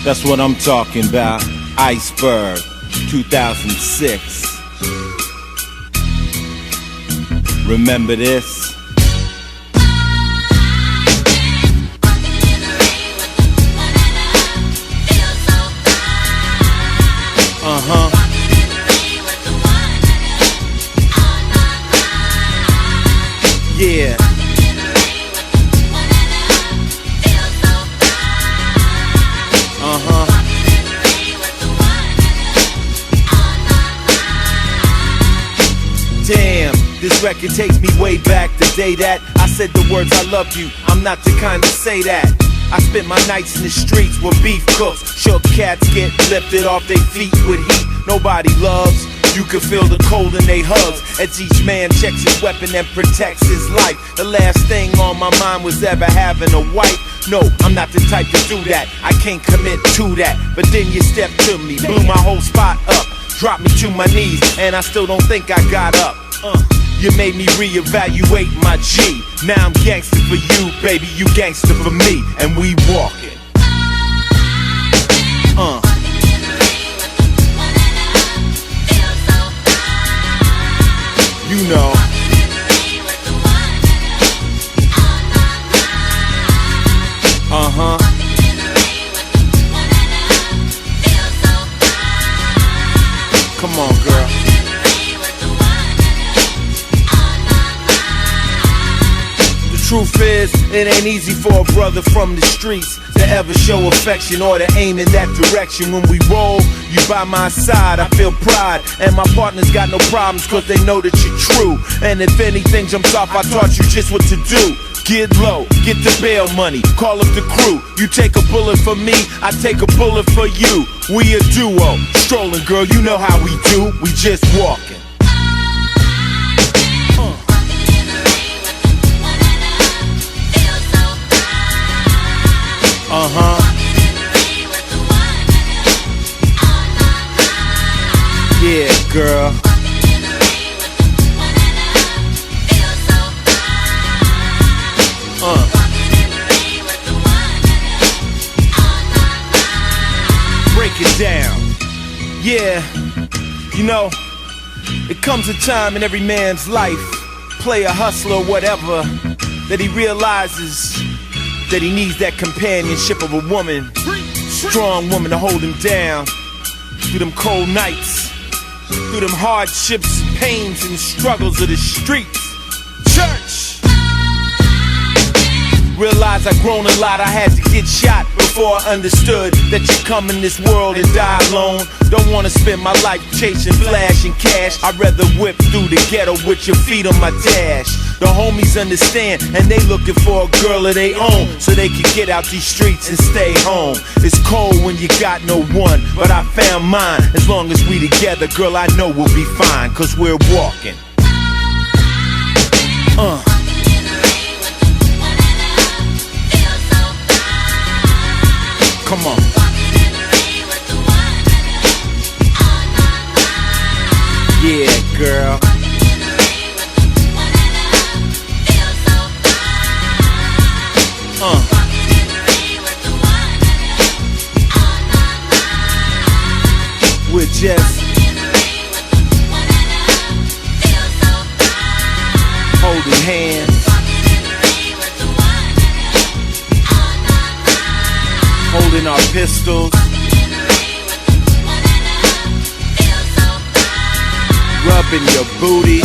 That's what I'm talking about. Iceberg, 2006. Remember this? Yeah. Damn, this record takes me way back, the day that I said the words I love you. I'm not the kind to say that. I spent my nights in the streets with beef cooks. Shook cats get lifted off their feet with heat nobody loves. You can feel the cold in they hugs as each man checks his weapon and protects his life. The last thing on my mind was ever having a wife. No, I'm not the type to do that. I can't commit to that. But then you stepped to me, blew my whole spot up, dropped me to my knees, and I still don't think I got up. You made me reevaluate my G. Now I'm gangster for you, baby, you gangster for me, and we walking. You know. Come on, girl. The truth is, it ain't easy for a brother from the streets to ever show affection or to aim in that direction. When we roll, you by my side, I feel pride. And my partners got no problems cause they know that you're true. And if anything jumps off, I taught you just what to do. Get low, get the bail money, call up the crew. You take a bullet for me, I take a bullet for you. We a duo, strolling girl, you know how we do. We just walking. Yeah, girl. Break it down. Yeah, you know, it comes a time in every man's life, player, hustler, or whatever, that he realizes that he needs that companionship of a woman, strong woman to hold him down through them cold nights, through them hardships, pains, and struggles of the streets. Church! Realized I'd grown a lot, I had to get shot before I understood that you come in this world and die alone. Don't wanna spend my life chasing flash and cash. I'd rather whip through the ghetto with your feet on my dash. The homies understand, and they looking for a girl of their own, so they can get out these streets and stay home. It's cold when you got no one, but I found mine. As long as we together, girl, I know we'll be fine, cause we're walking. Come on. Yeah, girl. We're just holding hands, holding our pistols, rubbing your booty.